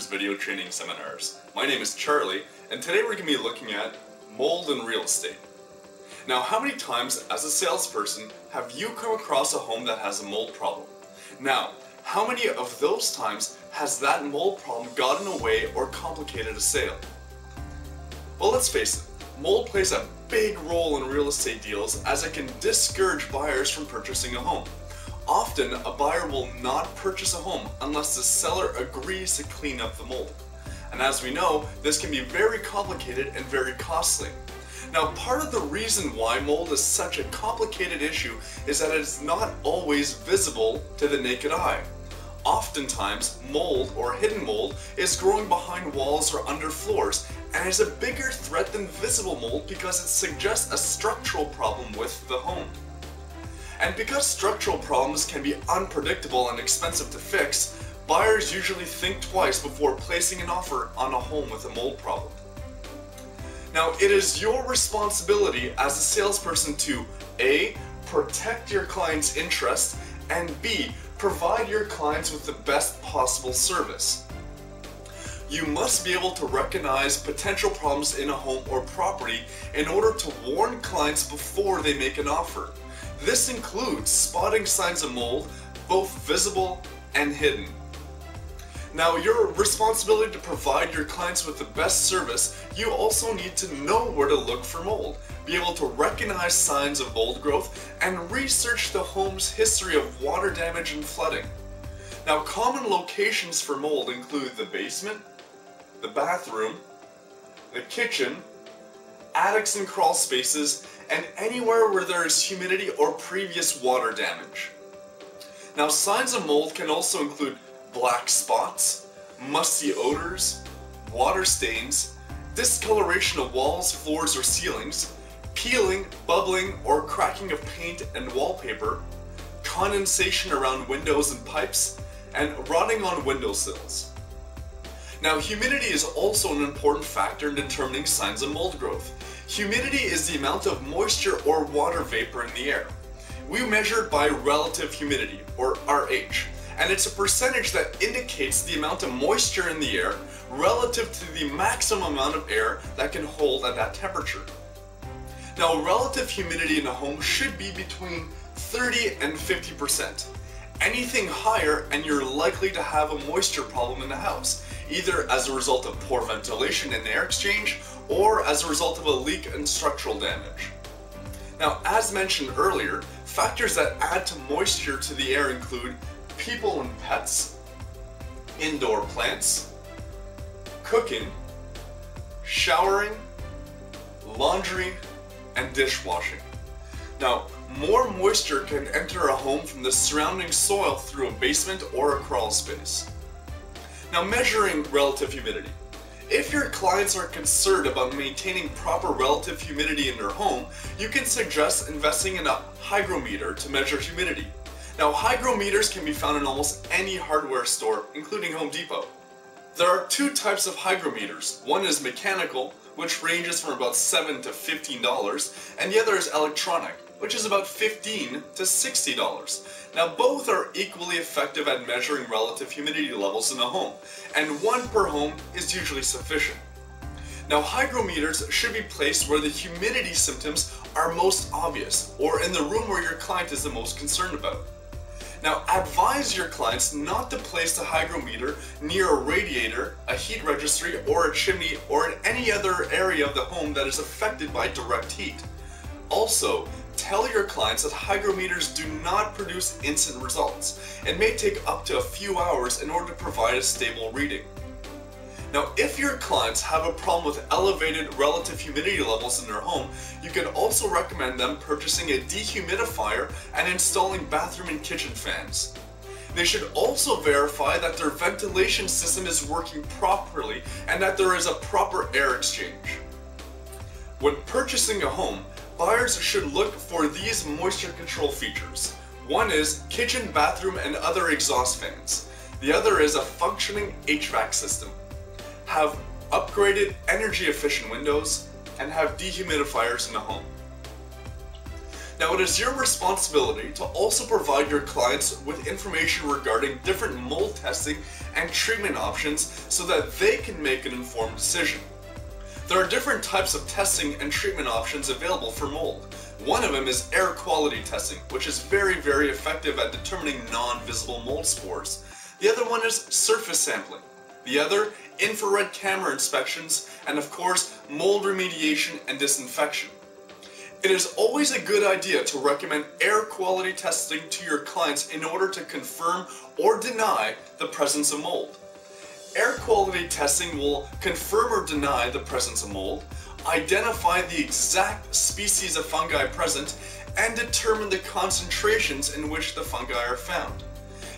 Builders video training seminars. My name is Charlie, and today we're going to be looking at mold in real estate. Now, how many times as a salesperson have you come across a home that has a mold problem? Now, how many of those times has that mold problem gotten away or complicated a sale? Well, let's face it, mold plays a big role in real estate deals as it can discourage buyers from purchasing a home. Often, a buyer will not purchase a home unless the seller agrees to clean up the mold. And as we know, this can be very complicated and very costly. Now, part of the reason why mold is such a complicated issue is that it is not always visible to the naked eye. Oftentimes, mold or hidden mold is growing behind walls or under floors and is a bigger threat than visible mold because it suggests a structural problem with the home. And because structural problems can be unpredictable and expensive to fix, buyers usually think twice before placing an offer on a home with a mold problem. Now, it is your responsibility as a salesperson to A, protect your client's interest, and B, provide your clients with the best possible service. You must be able to recognize potential problems in a home or property in order to warn clients before they make an offer. This includes spotting signs of mold, both visible and hidden. Now, your responsibility to provide your clients with the best service, you also need to know where to look for mold, be able to recognize signs of mold growth, and research the home's history of water damage and flooding. Now, common locations for mold include the basement, the bathroom, the kitchen, attics and crawl spaces, and anywhere where there is humidity or previous water damage. Now, signs of mold can also include black spots, musty odors, water stains, discoloration of walls, floors, or ceilings, peeling, bubbling, or cracking of paint and wallpaper, condensation around windows and pipes, and rotting on windowsills. Now, humidity is also an important factor in determining signs of mold growth. Humidity is the amount of moisture or water vapor in the air. We measure it by relative humidity, or RH, and it's a percentage that indicates the amount of moisture in the air relative to the maximum amount of air that can hold at that temperature. Now, relative humidity in a home should be between 30 and 50%. Anything higher and you're likely to have a moisture problem in the house, either as a result of poor ventilation and air exchange or as a result of a leak and structural damage. Now, as mentioned earlier, factors that add to moisture to the air include people and pets, indoor plants, cooking, showering, laundry, and dishwashing. Now, more moisture can enter a home from the surrounding soil through a basement or a crawl space. Now, measuring relative humidity. If your clients are concerned about maintaining proper relative humidity in their home, you can suggest investing in a hygrometer to measure humidity. Now, hygrometers can be found in almost any hardware store, including Home Depot. There are two types of hygrometers. One is mechanical, which ranges from about $7 to $15, and the other is electronic, which is about $15 to $60. Now, both are equally effective at measuring relative humidity levels in a home, and one per home is usually sufficient. Now, hygrometers should be placed where the humidity symptoms are most obvious, or in the room where your client is the most concerned about. Now, advise your clients not to place the hygrometer near a radiator, a heat registry, or a chimney, or in any other area of the home that is affected by direct heat. Also, tell your clients that hygrometers do not produce instant results. It may take up to a few hours in order to provide a stable reading. Now, if your clients have a problem with elevated relative humidity levels in their home, you can also recommend them purchasing a dehumidifier and installing bathroom and kitchen fans. They should also verify that their ventilation system is working properly and that there is a proper air exchange. When purchasing a home, buyers should look for these moisture control features. One is kitchen, bathroom, and other exhaust fans. The other is a functioning HVAC system. Have upgraded energy efficient windows, and have dehumidifiers in the home. Now, it is your responsibility to also provide your clients with information regarding different mold testing and treatment options so that they can make an informed decision. There are different types of testing and treatment options available for mold. One of them is air quality testing, which is very effective at determining non-visible mold spores. The other one is surface sampling. The other, infrared camera inspections, and of course, mold remediation and disinfection. It is always a good idea to recommend air quality testing to your clients in order to confirm or deny the presence of mold. Air quality testing will confirm or deny the presence of mold, identify the exact species of fungi present, and determine the concentrations in which the fungi are found.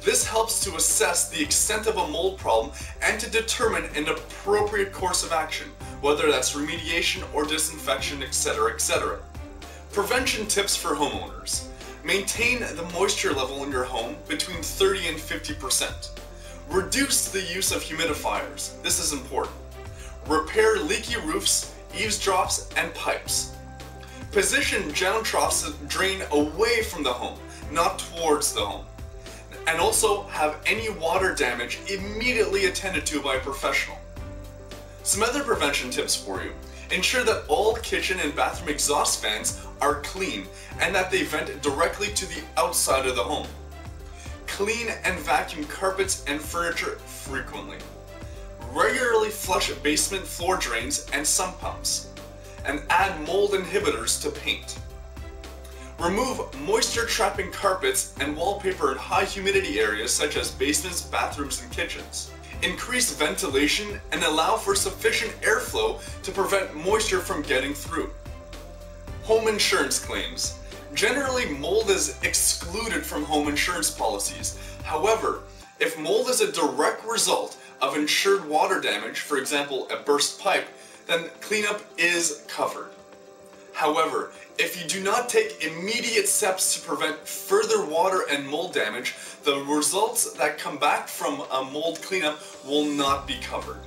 This helps to assess the extent of a mold problem and to determine an appropriate course of action, whether that's remediation or disinfection, etc., etc. Prevention tips for homeowners. Maintain the moisture level in your home between 30 and 50%. Reduce the use of humidifiers. This is important. Repair leaky roofs, eavesdrops, and pipes. Position ground troughs to drain away from the home, not towards the home. And also have any water damage immediately attended to by a professional. Some other prevention tips for you. Ensure that all kitchen and bathroom exhaust fans are clean and that they vent directly to the outside of the home. Clean and vacuum carpets and furniture frequently. Regularly flush basement floor drains and sump pumps. And add mold inhibitors to paint. Remove moisture trapping carpets and wallpaper in high humidity areas such as basements, bathrooms, and kitchens. Increase ventilation and allow for sufficient airflow to prevent moisture from getting through. Home insurance claims. Generally, mold is excluded from home insurance policies. However, if mold is a direct result of insured water damage, for example, a burst pipe, then cleanup is covered. However, if you do not take immediate steps to prevent further water and mold damage, the results that come back from a mold cleanup will not be covered.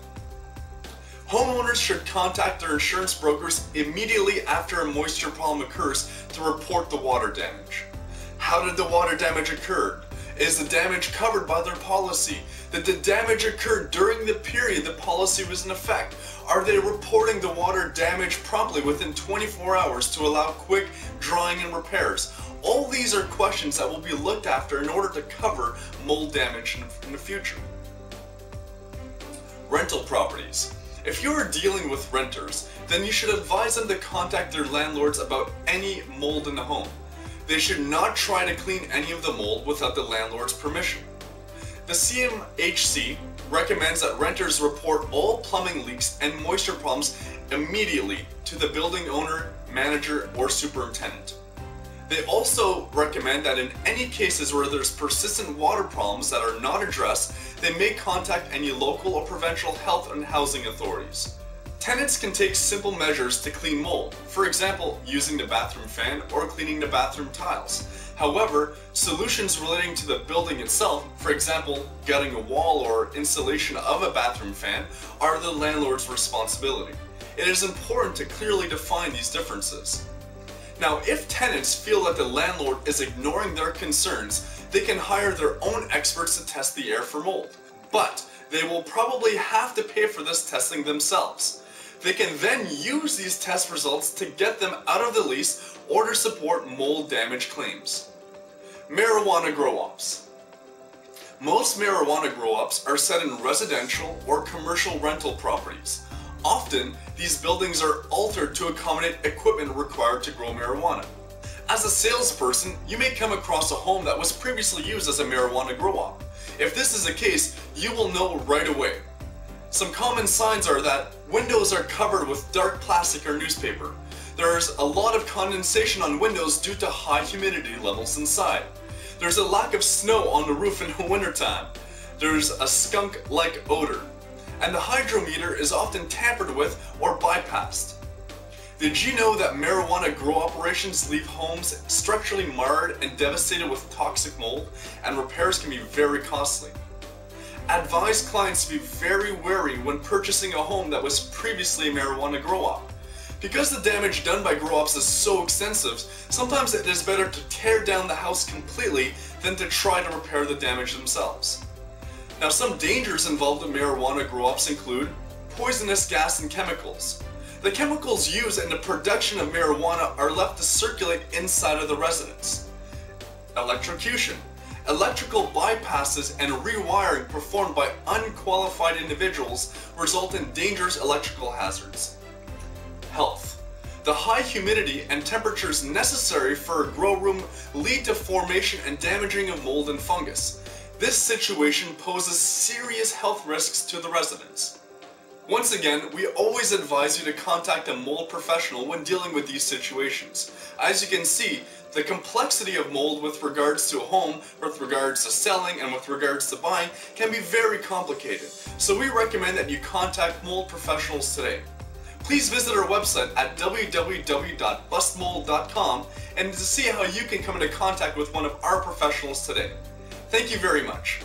Homeowners should contact their insurance brokers immediately after a moisture problem occurs to report the water damage. How did the water damage occur? Is the damage covered by their policy? Did the damage occur during the period the policy was in effect? Are they reporting the water damage promptly within 24 hours to allow quick drying and repairs? All these are questions that will be looked after in order to cover mold damage in the future. Rental properties. If you are dealing with renters, then you should advise them to contact their landlords about any mold in the home. They should not try to clean any of the mold without the landlord's permission. The CMHC recommends that renters report all plumbing leaks and moisture problems immediately to the building owner, manager, or superintendent. They also recommend that in any cases where there's persistent water problems that are not addressed, they may contact any local or provincial health and housing authorities. Tenants can take simple measures to clean mold, for example, using the bathroom fan or cleaning the bathroom tiles. However, solutions relating to the building itself, for example, gutting a wall or installation of a bathroom fan, are the landlord's responsibility. It is important to clearly define these differences. Now, if tenants feel that the landlord is ignoring their concerns, they can hire their own experts to test the air for mold. But they will probably have to pay for this testing themselves. They can then use these test results to get them out of the lease or to support mold damage claims. Marijuana grow-ops. Most marijuana grow-ops are set in residential or commercial rental properties. Often, these buildings are altered to accommodate equipment required to grow marijuana. As a salesperson, you may come across a home that was previously used as a marijuana grow-op. If this is the case, you will know right away. Some common signs are that windows are covered with dark plastic or newspaper. There's a lot of condensation on windows due to high humidity levels inside. There's a lack of snow on the roof in the wintertime. There's a skunk-like odor. And the hydrometer is often tampered with or bypassed. Did you know that marijuana grow operations leave homes structurally marred and devastated with toxic mold, and repairs can be very costly? Advise clients to be very wary when purchasing a home that was previously a marijuana grow-op. Because the damage done by grow-ops is so extensive, sometimes it is better to tear down the house completely than to try to repair the damage themselves. Now, some dangers involved in marijuana grow-ops include poisonous gas and chemicals. The chemicals used in the production of marijuana are left to circulate inside of the residence. Electrocution. Electrical bypasses and rewiring performed by unqualified individuals result in dangerous electrical hazards. Health. The high humidity and temperatures necessary for a grow room lead to formation and damaging of mold and fungus. This situation poses serious health risks to the residents. Once again, we always advise you to contact a mold professional when dealing with these situations. As you can see, the complexity of mold with regards to a home, with regards to selling, and with regards to buying can be very complicated. So we recommend that you contact mold professionals today. Please visit our website at www.bustmold.com and to see how you can come into contact with one of our professionals today. Thank you very much.